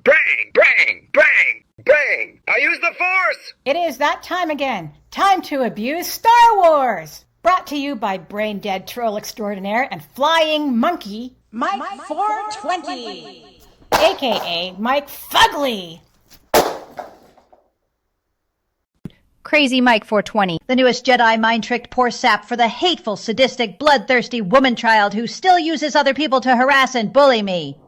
Bang! Bang! Bang! Bang! I use the Force! It is that time again. Time to abuse Star Wars! Brought to you by Brain Dead Troll Extraordinaire and Flying Monkey, Mike 420! a.k.a. Mike Fugly! Crazy Mike 420, the newest Jedi mind-tricked poor sap for the hateful, sadistic, bloodthirsty woman-child who still uses other people to harass and bully me.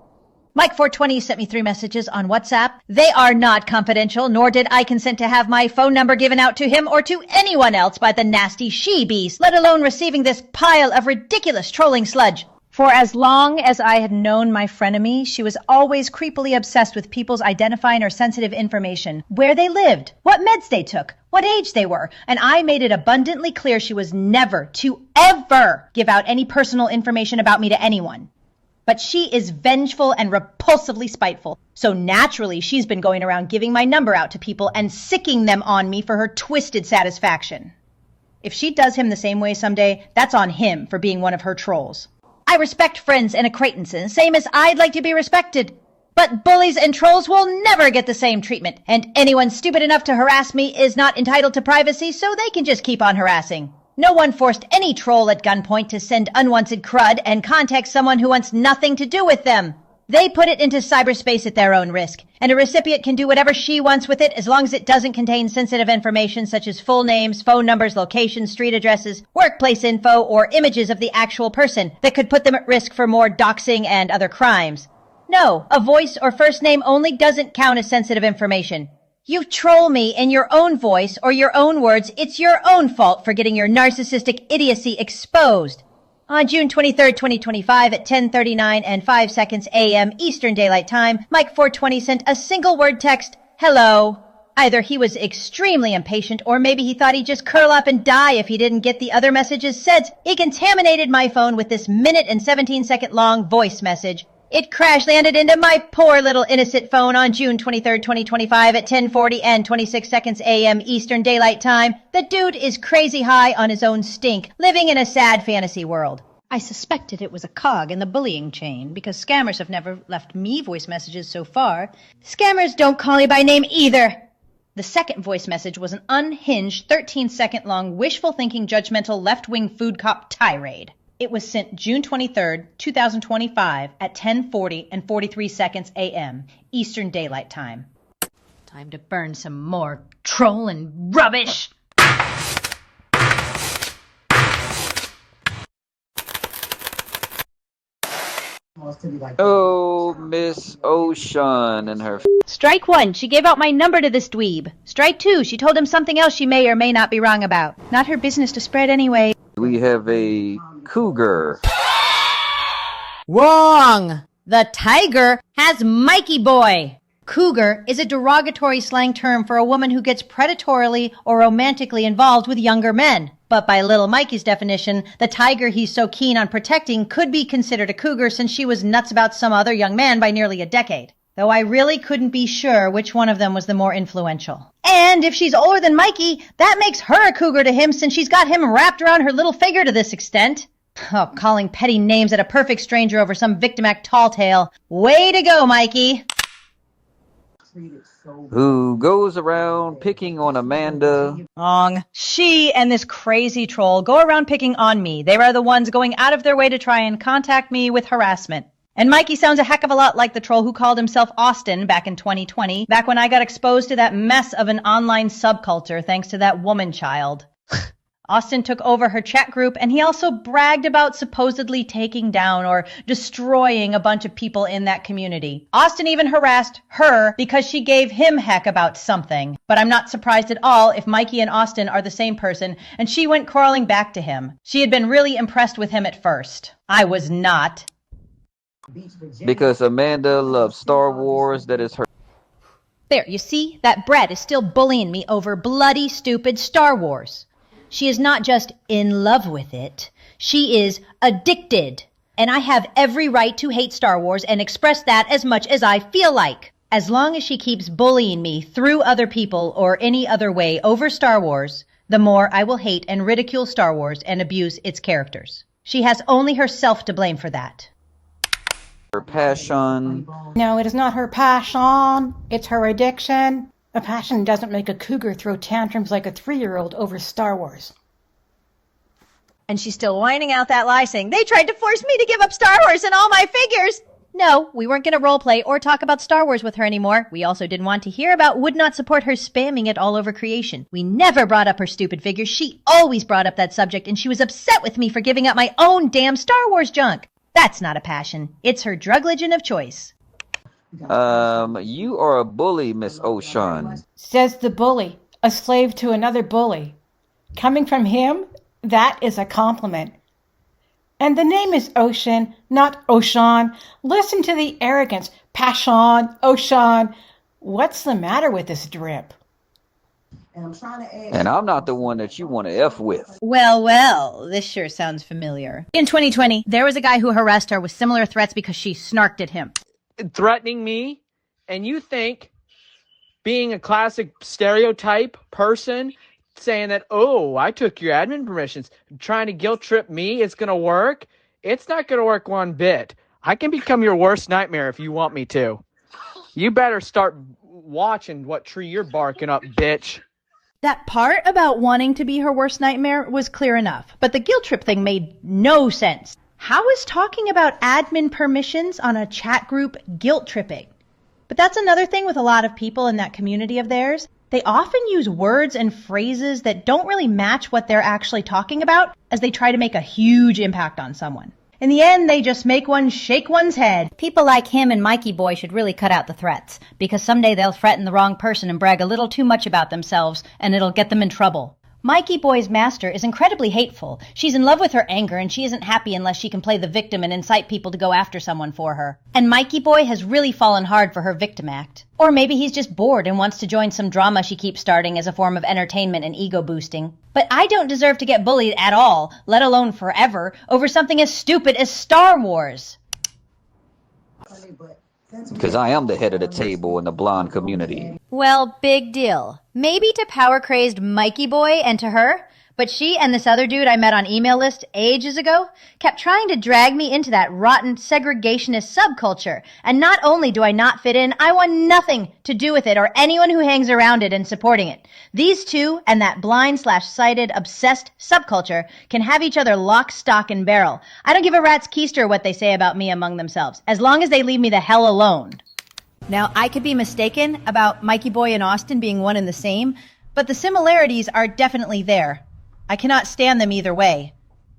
Mike 420 sent me 3 messages on WhatsApp. They are not confidential, nor did I consent to have my phone number given out to him or to anyone else by the nasty she-beast, let alone receiving this pile of ridiculous trolling sludge. For as long as I had known my frenemy, she was always creepily obsessed with people's identifying or sensitive information, where they lived, what meds they took, what age they were, and I made it abundantly clear she was never to ever give out any personal information about me to anyone. But she is vengeful and repulsively spiteful, so naturally she's been going around giving my number out to people and sicking them on me for her twisted satisfaction. If she does him the same way someday, that's on him for being one of her trolls. I respect friends and acquaintances, same as I'd like to be respected. But bullies and trolls will never get the same treatment, and anyone stupid enough to harass me is not entitled to privacy, so they can just keep on harassing. No one forced any troll at gunpoint to send unwanted crud and contact someone who wants nothing to do with them. They put it into cyberspace at their own risk, and a recipient can do whatever she wants with it as long as it doesn't contain sensitive information such as full names, phone numbers, locations, street addresses, workplace info, or images of the actual person that could put them at risk for more doxing and other crimes. No, a voice or first name only doesn't count as sensitive information. You troll me in your own voice or your own words, it's your own fault for getting your narcissistic idiocy exposed. On June 23rd, 2025 at 10:39 and 5 seconds a.m. Eastern Daylight Time, Mike 420 sent a single word text, hello. Either he was extremely impatient or maybe he thought he'd just curl up and die if he didn't get the other messages sent. He contaminated my phone with this minute and 17-second long voice message. It crash landed into my poor little innocent phone on June 23rd, 2025 at 10:40 and 26 seconds a.m. Eastern Daylight Time. The dude is crazy high on his own stink, living in a sad fantasy world. I suspected it was a cog in the bullying chain because scammers have never left me voice messages so far. Scammers don't call you by name either. The second voice message was an unhinged 13-second long wishful thinking judgmental left-wing food cop tirade. It was sent June 23rd, 2025 at 10:40 and 43 seconds a.m. Eastern Daylight Time. Time to burn some more trolling rubbish. Oh, Miss Ocean and her... Strike 1, she gave out my number to this dweeb. Strike 2, she told him something else she may or may not be wrong about. Not her business to spread anyway. We have a cougar. Wrong! The tiger has Mikey boy. Cougar is a derogatory slang term for a woman who gets predatorily or romantically involved with younger men. But by little Mikey's definition, the tiger he's so keen on protecting could be considered a cougar since she was nuts about some other young man by nearly a decade. Though I really couldn't be sure which one of them was the more influential. And if she's older than Mikey, that makes her a cougar to him since she's got him wrapped around her little finger to this extent. Oh, calling petty names at a perfect stranger over some victim act tall tale. Way to go, Mikey. Who goes around picking on Amanda. Wrong. She and this crazy troll go around picking on me. They are the ones going out of their way to try and contact me with harassment. And Mikey sounds a heck of a lot like the troll who called himself Austin back in 2020, back when I got exposed to that mess of an online subculture thanks to that woman child. Austin took over her chat group, and he also bragged about supposedly taking down or destroying a bunch of people in that community. Austin even harassed her because she gave him heck about something. But I'm not surprised at all if Mikey and Austin are the same person, and she went crawling back to him. She had been really impressed with him at first. I was not. Because Amanda loves Star Wars, that is her... There, you see? That brat is still bullying me over bloody stupid Star Wars. She is not just in love with it, she is addicted. And I have every right to hate Star Wars and express that as much as I feel like. As long as she keeps bullying me through other people or any other way over Star Wars, the more I will hate and ridicule Star Wars and abuse its characters. She has only herself to blame for that. Her passion. No, it is not her passion. It's her addiction. A passion doesn't make a cougar throw tantrums like a 3-year-old over Star Wars. And she's still whining out that lie, saying, they tried to force me to give up Star Wars and all my figures. No, we weren't going to roleplay or talk about Star Wars with her anymore. We also didn't want to hear about, would not support her spamming it all over creation. We never brought up her stupid figures. She always brought up that subject, and she was upset with me for giving up my own damn Star Wars junk. That's not a passion. It's her drugligion of choice. You are a bully, Miss Ocean. Says the bully, a slave to another bully. Coming from him, that is a compliment. And the name is Ocean, not Ocean. Listen to the arrogance. Passion, Ocean. What's the matter with this drip? And I'm not the one that you want to F with. Well, this sure sounds familiar. In 2020, there was a guy who harassed her with similar threats because she snarked at him. Threatening me, and you think being a classic stereotype person saying that, oh, I took your admin permissions, trying to guilt trip me, it's going to work? It's not going to work one bit. I can become your worst nightmare if you want me to. You better start watching what tree you're barking up, bitch. That part about wanting to be her worst nightmare was clear enough, but the guilt trip thing made no sense. How is talking about admin permissions on a chat group guilt tripping? But that's another thing with a lot of people in that community of theirs. They often use words and phrases that don't really match what they're actually talking about as they try to make a huge impact on someone. In the end, they just make one shake one's head. People like him and Mikey Boy should really cut out the threats, because someday they'll threaten the wrong person and brag a little too much about themselves, and it'll get them in trouble. Mikey Boy's master is incredibly hateful. She's in love with her anger, and she isn't happy unless she can play the victim and incite people to go after someone for her. And Mikey Boy has really fallen hard for her victim act. Or maybe he's just bored and wants to join some drama she keeps starting as a form of entertainment and ego boosting. But I don't deserve to get bullied at all, let alone forever, over something as stupid as Star Wars. Because I am the head of the table in the blonde community. Well, big deal. Maybe to power-crazed Mikey Boy and to her, but she and this other dude I met on email list ages ago kept trying to drag me into that rotten segregationist subculture. And not only do I not fit in, I want nothing to do with it or anyone who hangs around it and supporting it. These two and that blind/sighted obsessed subculture can have each other lock, stock, and barrel. I don't give a rat's keister what they say about me among themselves, as long as they leave me the hell alone. Now, I could be mistaken about Mikey Boy and Austin being one and the same, but the similarities are definitely there. I cannot stand them either way.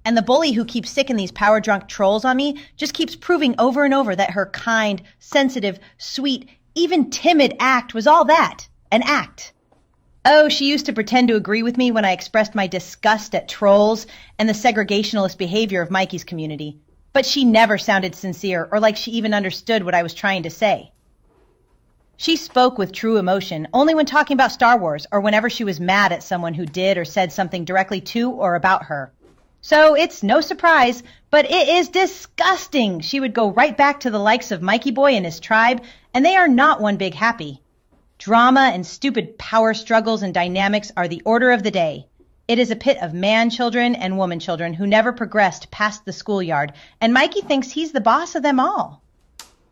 And the bully who keeps sicking these power-drunk trolls on me just keeps proving over and over that her kind, sensitive, sweet, even timid act was all that, an act. Oh, she used to pretend to agree with me when I expressed my disgust at trolls and the segregationalist behavior of Mikey's community. But she never sounded sincere or like she even understood what I was trying to say. She spoke with true emotion only when talking about Star Wars or whenever she was mad at someone who did or said something directly to or about her. So it's no surprise, but it is disgusting. She would go right back to the likes of Mikey Boy and his tribe, and they are not one big happy. Drama and stupid power struggles and dynamics are the order of the day. It is a pit of man-children and woman-children who never progressed past the schoolyard, and Mikey thinks he's the boss of them all.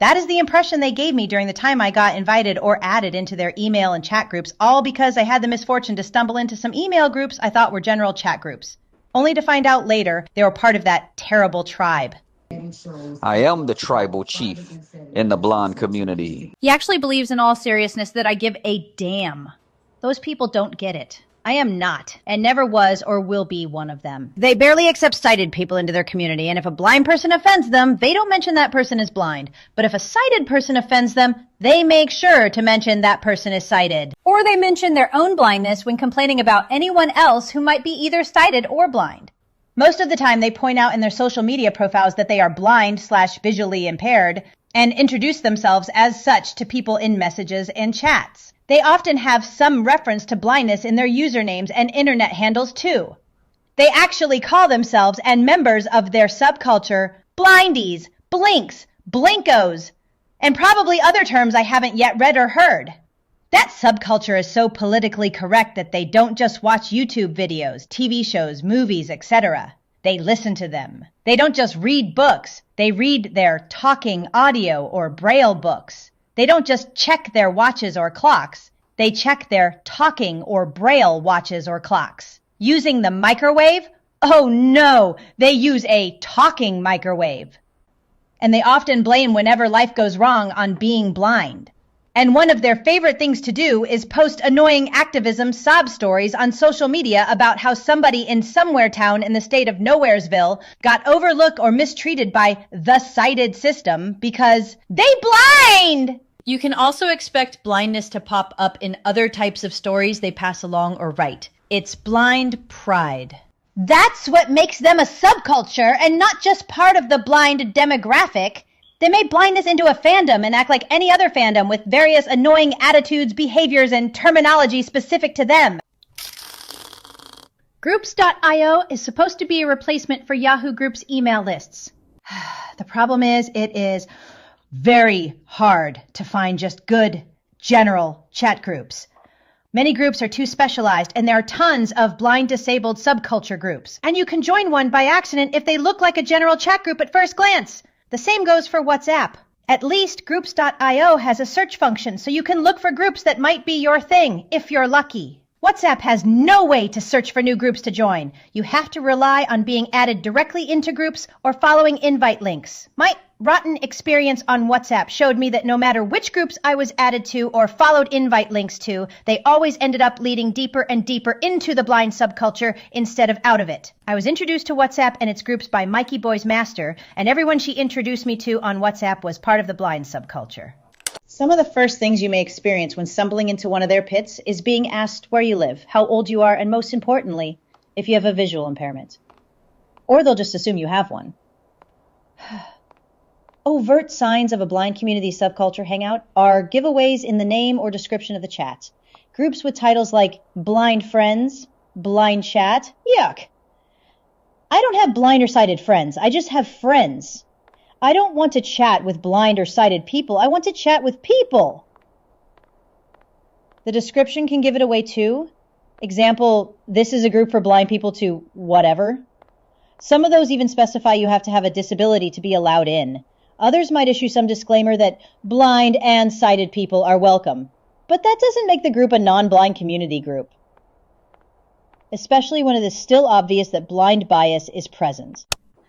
That is the impression they gave me during the time I got invited or added into their email and chat groups, all because I had the misfortune to stumble into some email groups I thought were general chat groups, only to find out later they were part of that terrible tribe. I am the tribal chief in the blonde community. He actually believes in all seriousness that I give a damn. Those people don't get it. I am not, and never was or will be one of them. They barely accept sighted people into their community, and if a blind person offends them, they don't mention that person is blind. But if a sighted person offends them, they make sure to mention that person is sighted. Or they mention their own blindness when complaining about anyone else who might be either sighted or blind. Most of the time, they point out in their social media profiles that they are blind/visually impaired and introduce themselves as such to people in messages and chats. They often have some reference to blindness in their usernames and internet handles too. They actually call themselves and members of their subculture blindies, blinks, blinkos, and probably other terms I haven't yet read or heard. That subculture is so politically correct that they don't just watch YouTube videos, TV shows, movies, etc. They listen to them. They don't just read books. They read their talking audio or braille books. They don't just check their watches or clocks. They check their talking or braille watches or clocks. Using the microwave? Oh no, they use a talking microwave. And they often blame whenever life goes wrong on being blind. And one of their favorite things to do is post annoying activism sob stories on social media about how somebody in somewhere town in the state of Nowheresville got overlooked or mistreated by the sighted system because they blind! You can also expect blindness to pop up in other types of stories they pass along or write. It's blind pride. That's what makes them a subculture and not just part of the blind demographic. They made blindness into a fandom and act like any other fandom with various annoying attitudes, behaviors, and terminology specific to them. Groups.io is supposed to be a replacement for Yahoo Groups email lists. The problem is it is very hard to find just good, general chat groups. Many groups are too specialized, and there are tons of blind disabled subculture groups. And you can join one by accident if they look like a general chat group at first glance. The same goes for WhatsApp. At least Groups.io has a search function, so you can look for groups that might be your thing, if you're lucky. WhatsApp has no way to search for new groups to join. You have to rely on being added directly into groups or following invite links. My rotten experience on WhatsApp showed me that no matter which groups I was added to or followed invite links to, they always ended up leading deeper and deeper into the blind subculture instead of out of it. I was introduced to WhatsApp and its groups by Mikey Boy's master, and everyone she introduced me to on WhatsApp was part of the blind subculture. Some of the first things you may experience when stumbling into one of their pits is being asked where you live, how old you are, and most importantly, if you have a visual impairment. Or they'll just assume you have one. Overt signs of a blind community subculture hangout are giveaways in the name or description of the chat. Groups with titles like Blind Friends, Blind Chat, yuck. I don't have blind or sighted friends, I just have friends. I don't want to chat with blind or sighted people, I want to chat with people. The description can give it away too. Example, this is a group for blind people to whatever. Some of those even specify you have to have a disability to be allowed in. Others might issue some disclaimer that blind and sighted people are welcome. But that doesn't make the group a non-blind community group. Especially when it is still obvious that blind bias is present.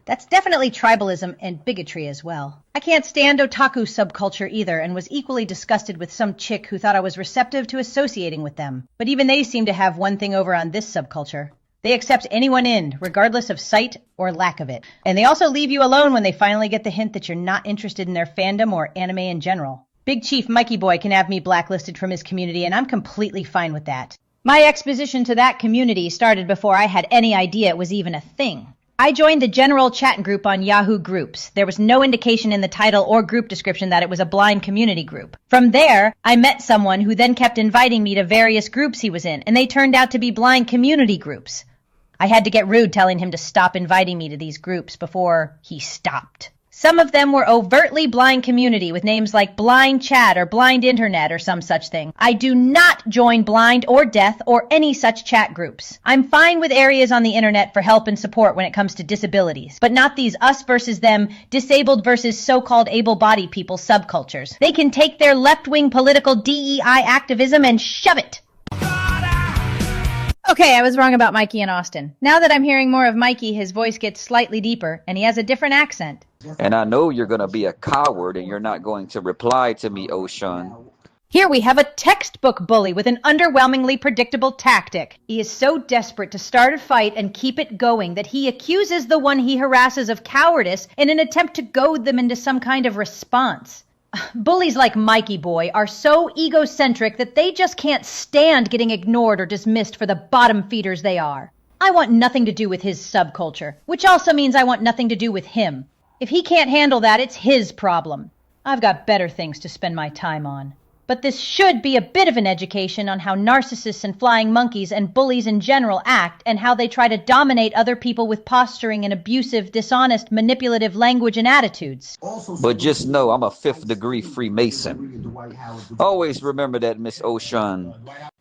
That's definitely tribalism and bigotry as well. I can't stand otaku subculture either and was equally disgusted with some chick who thought I was receptive to associating with them. But even they seem to have one thing over on this subculture. They accept anyone in, regardless of sight or lack of it. And they also leave you alone when they finally get the hint that you're not interested in their fandom or anime in general. Big Chief Mikey Boy can have me blacklisted from his community, and I'm completely fine with that. My exposition to that community started before I had any idea it was even a thing. I joined the general chat group on Yahoo Groups. There was no indication in the title or group description that it was a blind community group. From there, I met someone who then kept inviting me to various groups he was in, and they turned out to be blind community groups. I had to get rude telling him to stop inviting me to these groups before he stopped. Some of them were overtly blind community with names like Blind Chat or Blind Internet or some such thing. I do not join blind or deaf or any such chat groups. I'm fine with areas on the internet for help and support when it comes to disabilities, but not these us versus them, disabled versus so-called able-bodied people subcultures. They can take their left-wing political DEI activism and shove it. Okay, I was wrong about Mikey and Austin. Now that I'm hearing more of Mikey, his voice gets slightly deeper, and he has a different accent. And I know you're going to be a coward and you're not going to reply to me, Ocean. Here we have a textbook bully with an underwhelmingly predictable tactic. He is so desperate to start a fight and keep it going that he accuses the one he harasses of cowardice in an attempt to goad them into some kind of response. Bullies like Mikey Boy are so egocentric that they just can't stand getting ignored or dismissed for the bottom feeders they are. I want nothing to do with his subculture, which also means I want nothing to do with him. If he can't handle that, it's his problem. I've got better things to spend my time on. But this should be a bit of an education on how narcissists and flying monkeys and bullies in general act and how they try to dominate other people with posturing and abusive, dishonest, manipulative language and attitudes. But just know I'm a 5th-degree Freemason. Always remember that, Miss Ocean.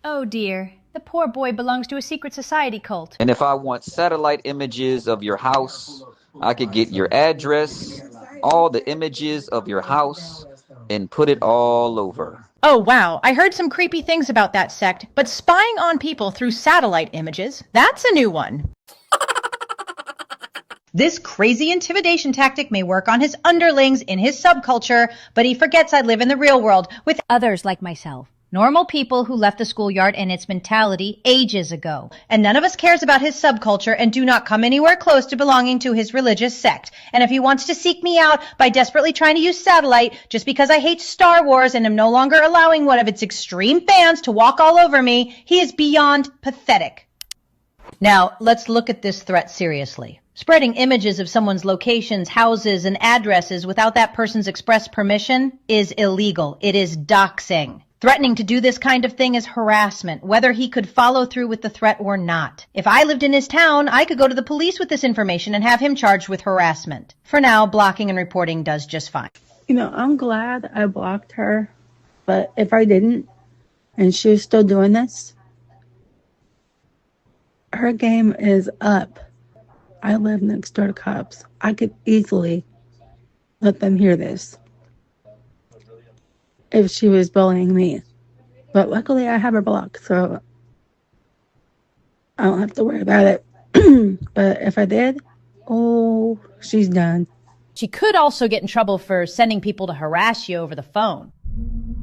Oh dear, the poor boy belongs to a secret society cult. And if I want satellite images of your house, I could get your address, all the images of your house, and put it all over. Oh, wow. I heard some creepy things about that sect, but spying on people through satellite images, that's a new one. This crazy intimidation tactic may work on his underlings in his subculture, but he forgets I live in the real world with others like myself. Normal people who left the schoolyard and its mentality ages ago. And none of us cares about his subculture and do not come anywhere close to belonging to his religious sect. And if he wants to seek me out by desperately trying to use satellite just because I hate Star Wars and am no longer allowing one of its extreme fans to walk all over me, he is beyond pathetic. Now, let's look at this threat seriously. Spreading images of someone's locations, houses, and addresses without that person's express permission is illegal. It is doxing. Threatening to do this kind of thing is harassment, whether he could follow through with the threat or not. If I lived in his town, I could go to the police with this information and have him charged with harassment. For now, blocking and reporting does just fine. You know, I'm glad I blocked her, but if I didn't, and she was still doing this, her game is up. I live next door to cops. I could easily let them hear this if she was bullying me. But luckily I have her blocked, so I don't have to worry about it. But if I did, oh, she's done. She could also get in trouble for sending people to harass you over the phone.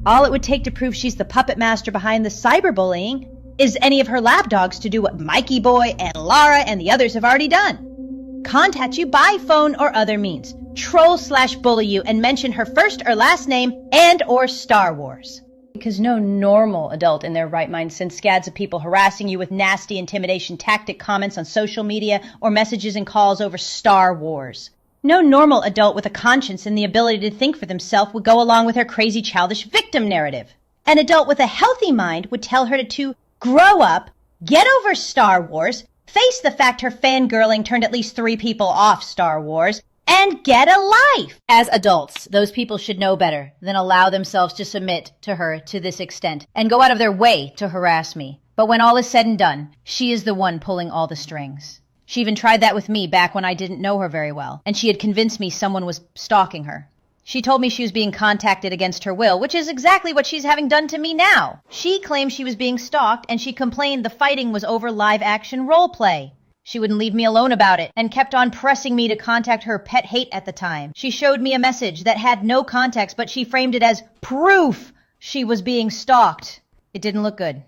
All it would take to prove she's the puppet master behind the cyberbullying is any of her lapdogs to do what Mikey Boy and Lara and the others have already done. Contact you by phone or other means. Troll/bully you and mention her first or last name and or Star Wars. Because no normal adult in their right mind sends scads of people harassing you with nasty intimidation tactic comments on social media or messages and calls over Star Wars. No normal adult with a conscience and the ability to think for themselves would go along with her crazy childish victim narrative. An adult with a healthy mind would tell her to grow up, get over Star Wars, face the fact her fangirling turned at least 3 people off Star Wars, and get a life. As adults, those people should know better than allow themselves to submit to her to this extent and go out of their way to harass me. But when all is said and done, she is the one pulling all the strings. She even tried that with me back when I didn't know her very well, and she had convinced me someone was stalking her. She told me she was being contacted against her will, which is exactly what she's having done to me now. She claimed she was being stalked, and she complained the fighting was over live-action role play. She wouldn't leave me alone about it, and kept on pressing me to contact her pet hate at the time. She showed me a message that had no context, but she framed it as proof she was being stalked. It didn't look good.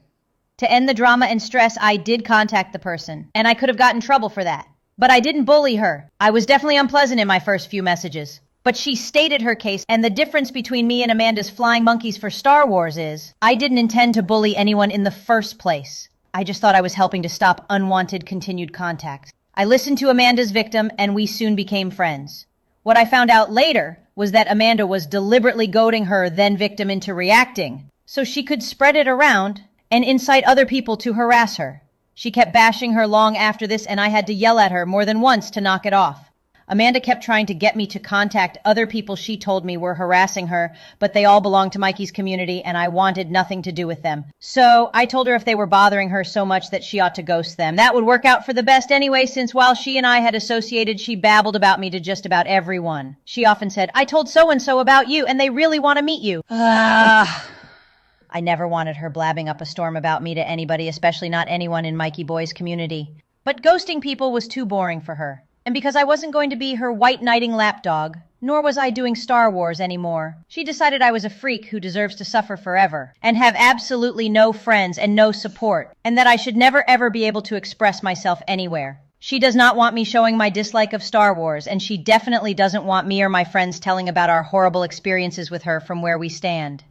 To end the drama and stress, I did contact the person, and I could have gotten in trouble for that. But I didn't bully her. I was definitely unpleasant in my first few messages. But she stated her case, and the difference between me and Amanda's flying monkeys for Star Wars is, I didn't intend to bully anyone in the first place. I just thought I was helping to stop unwanted continued contact. I listened to Amanda's victim, and we soon became friends. What I found out later was that Amanda was deliberately goading her then victim into reacting, so she could spread it around and incite other people to harass her. She kept bashing her long after this, and I had to yell at her more than once to knock it off. Amanda kept trying to get me to contact other people she told me were harassing her, but they all belonged to Mikey's community, and I wanted nothing to do with them. So I told her if they were bothering her so much that she ought to ghost them. That would work out for the best anyway, since while she and I had associated, she babbled about me to just about everyone. She often said, I told so-and-so about you, and they really want to meet you. I never wanted her blabbing up a storm about me to anybody, especially not anyone in Mikey Boy's community. But ghosting people was too boring for her. And because I wasn't going to be her white knighting lapdog, nor was I doing Star Wars anymore, she decided I was a freak who deserves to suffer forever, and have absolutely no friends and no support, and that I should never ever be able to express myself anywhere. She does not want me showing my dislike of Star Wars, and she definitely doesn't want me or my friends telling about our horrible experiences with her from where we stand.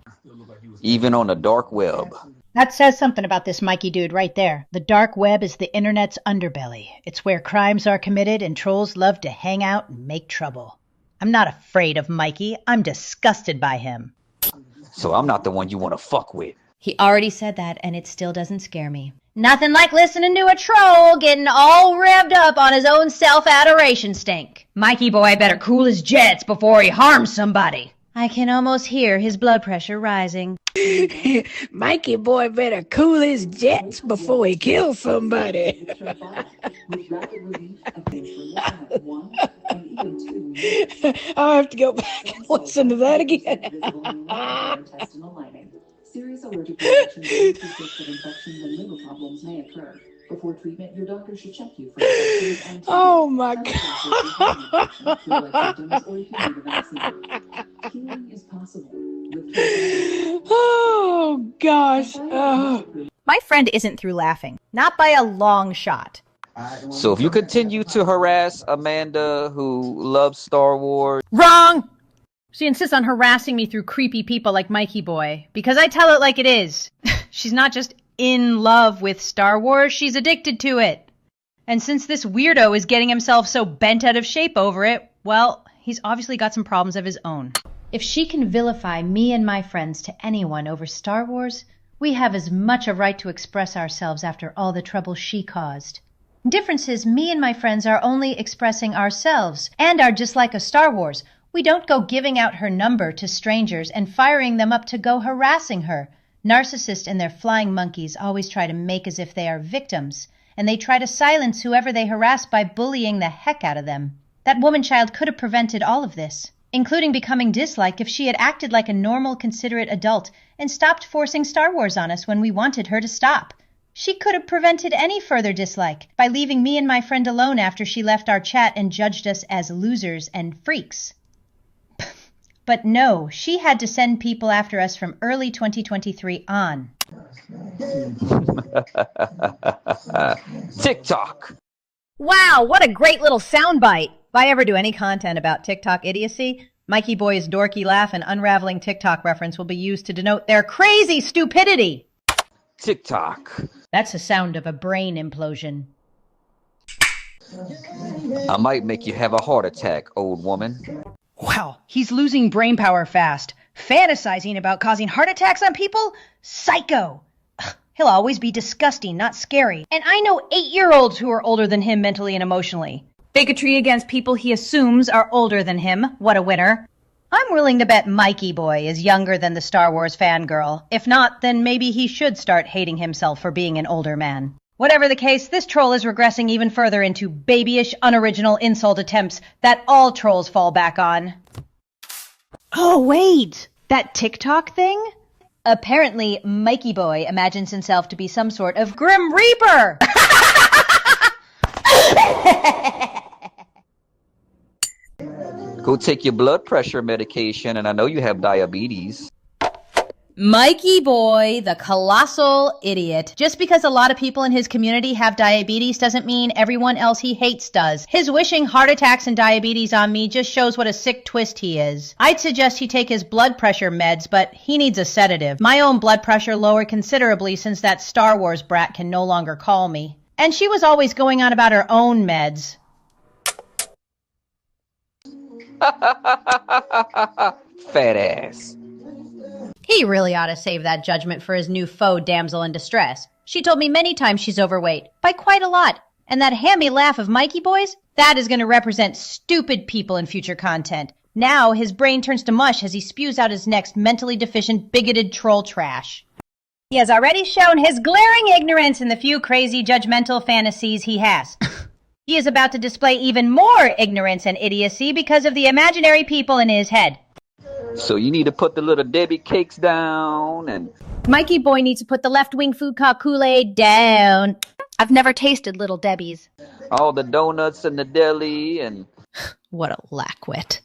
Even on the dark web. That says something about this Mikey dude right there. The dark web is the internet's underbelly. It's where crimes are committed and trolls love to hang out and make trouble. I'm not afraid of Mikey. I'm disgusted by him. So I'm not the one you want to fuck with. He already said that, and it still doesn't scare me. Nothing like listening to a troll getting all revved up on his own self-adoration stink. Mikey boy better cool his jets before he harms somebody. I can almost hear his blood pressure rising. Mikey boy better cool his jets before he kills somebody. I'll have to go back and listen to that again. Serious allergic reactions and persistent infections and liver problems may occur. Before treatment, your doctor should check you for infections and Oh my God. healing is possible. Oh gosh. Oh. My friend isn't through laughing. Not by a long shot. So if you continue to harass Amanda, who loves Star Wars... Wrong! She insists on harassing me through creepy people like Mikey Boy, because I tell it like it is. She's not just in love with Star Wars, she's addicted to it. And since this weirdo is getting himself so bent out of shape over it, well, he's obviously got some problems of his own. If she can vilify me and my friends to anyone over Star Wars, we have as much a right to express ourselves after all the trouble she caused. Difference is, me and my friends are only expressing ourselves and our dislike of Star Wars. We don't go giving out her number to strangers and firing them up to go harassing her. Narcissists and their flying monkeys always try to make as if they are victims, and they try to silence whoever they harass by bullying the heck out of them. That woman-child could have prevented all of this, including becoming disliked, if she had acted like a normal, considerate adult and stopped forcing Star Wars on us when we wanted her to stop. She could have prevented any further dislike by leaving me and my friend alone after she left our chat and judged us as losers and freaks. But no, she had to send people after us from early 2023 on. TikTok! Wow, what a great little soundbite! If I ever do any content about TikTok idiocy, Mikey Boy's dorky laugh and unraveling TikTok reference will be used to denote their crazy stupidity! TikTok. That's the sound of a brain implosion. I might make you have a heart attack, old woman. Wow, he's losing brain power fast. Fantasizing about causing heart attacks on people? Psycho! Ugh, he'll always be disgusting, not scary. And I know 8-year-olds who are older than him mentally and emotionally. Bigotry against people he assumes are older than him. What a winner. I'm willing to bet Mikey Boy is younger than the Star Wars fangirl. If not, then maybe he should start hating himself for being an older man. Whatever the case, this troll is regressing even further into babyish, unoriginal insult attempts that all trolls fall back on. Oh, wait! That TikTok thing? Apparently, Mikey Boy imagines himself to be some sort of Grim Reaper! Go take your blood pressure medication, and I know you have diabetes. Mikey Boy, the colossal idiot. Just because a lot of people in his community have diabetes doesn't mean everyone else he hates does. His wishing heart attacks and diabetes on me just shows what a sick twist he is. I'd suggest he take his blood pressure meds, but he needs a sedative. My own blood pressure lowered considerably since that Star Wars brat can no longer call me. And she was always going on about her own meds. Fat ass. He really ought to save that judgment for his new faux damsel in distress. She told me many times she's overweight, by quite a lot. And that hammy laugh of Mikey Boy's, that is going to represent stupid people in future content. Now his brain turns to mush as he spews out his next mentally deficient, bigoted troll trash. He has already shown his glaring ignorance in the few crazy, judgmental fantasies he has. He is about to display even more ignorance and idiocy because of the imaginary people in his head. So you need to put the little Debbie cakes down and... Mikey Boy needs to put the left-wing food called Kool-Aid down. I've never tasted Little Debbie's. all the donuts in the deli and... What a lackwit.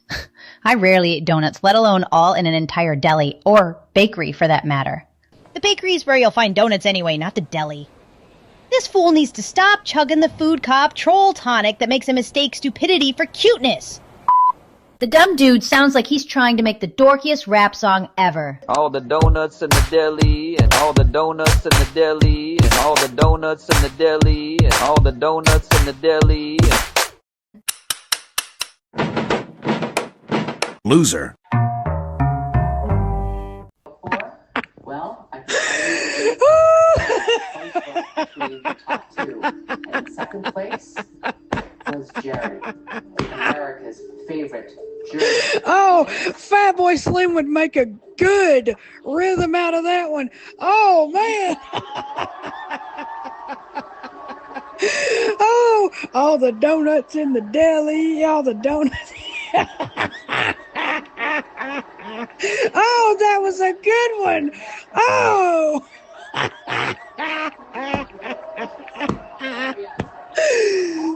I rarely eat donuts, let alone all in an entire deli, or bakery for that matter. The bakery is where you'll find donuts anyway, not the deli. This fool needs to stop chugging the food cop troll tonic that makes him mistake stupidity for cuteness. The dumb dude sounds like he's trying to make the dorkiest rap song ever. All the donuts in the deli, and all the donuts in the deli, and all the donuts in the deli, and all the donuts in the deli. Loser. actually the top two. And in second place was Jerry, America's favorite German. Oh, Fatboy Slim would make a good rhythm out of that one. Oh, man. Oh, all the donuts in the deli, all the donuts. Oh, that was a good one. Oh.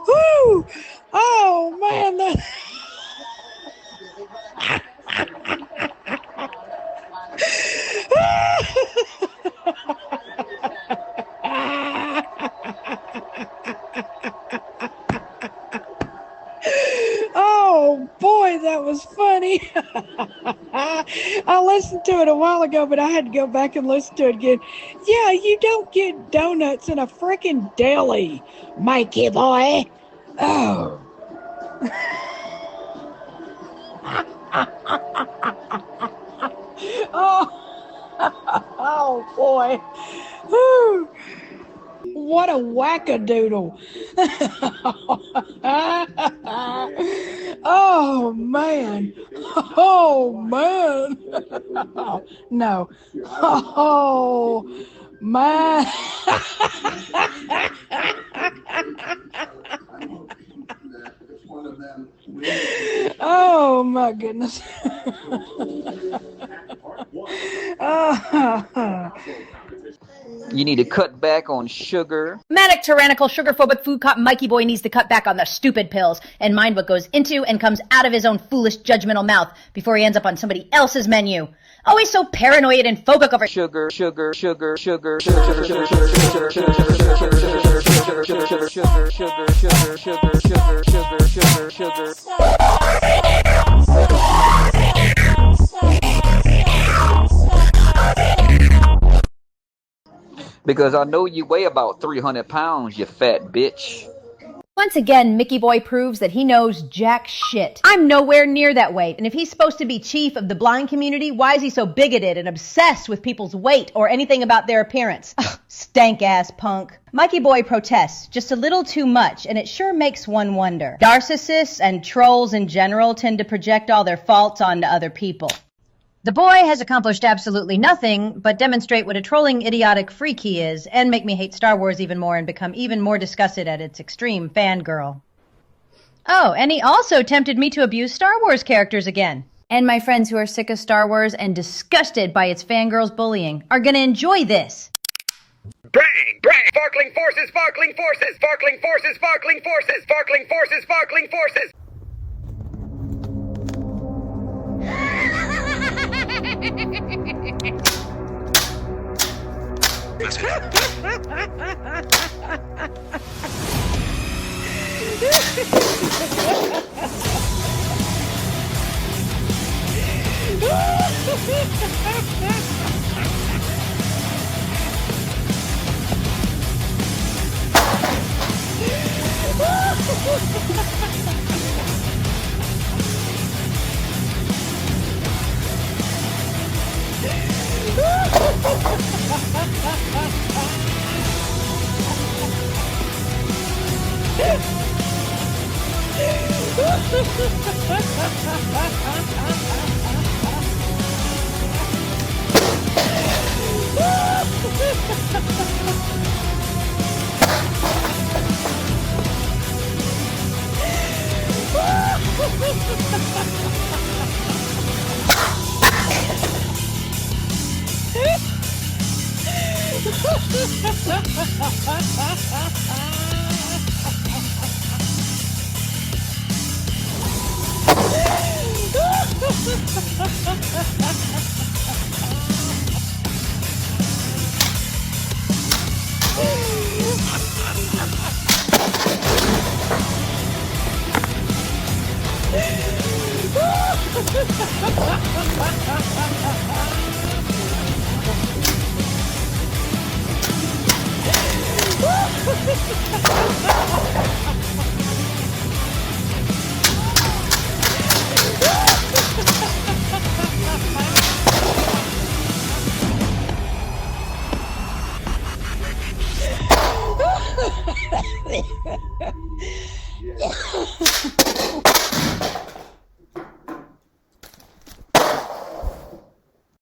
Woo. Oh, man. Oh boy, that was funny. I listened to it a while ago, but I had to go back and listen to it again. Yeah, you don't get donuts in a freaking deli, Mikey boy. Oh. Oh boy. Whew. What a wackadoodle. Oh man. Oh man. No. Oh man. Oh my goodness. You need to cut back on sugar. Manic, tyrannical, sugar-phobic food cop Mikey Boy needs to cut back on the stupid pills and mind what goes into and comes out of his own foolish, judgmental mouth before he ends up on somebody else's menu. Always so paranoid and phobic over Sugar, sugar, sugar, sugar, sugar, sugar, sugar, sugar, sugar, sugar, sugar, because I know you weigh about 300 pounds, you fat bitch. Once again, Mickey Boy proves that he knows jack shit. I'm nowhere near that weight, and if he's supposed to be chief of the blind community, why is he so bigoted and obsessed with people's weight or anything about their appearance? Stank-ass punk. Mikey Boy protests just a little too much, and it sure makes one wonder. Narcissists and trolls in general tend to project all their faults onto other people. The boy has accomplished absolutely nothing but demonstrate what a trolling, idiotic freak he is, and make me hate Star Wars even more and become even more disgusted at its extreme fangirl. Oh, and he also tempted me to abuse Star Wars characters again. And my friends who are sick of Star Wars and disgusted by its fangirls bullying are gonna enjoy this. Bang! Bang! Sparkling forces! Sparkling forces! Sparkling forces! Sparkling forces! Sparkling forces! Sparkling forces!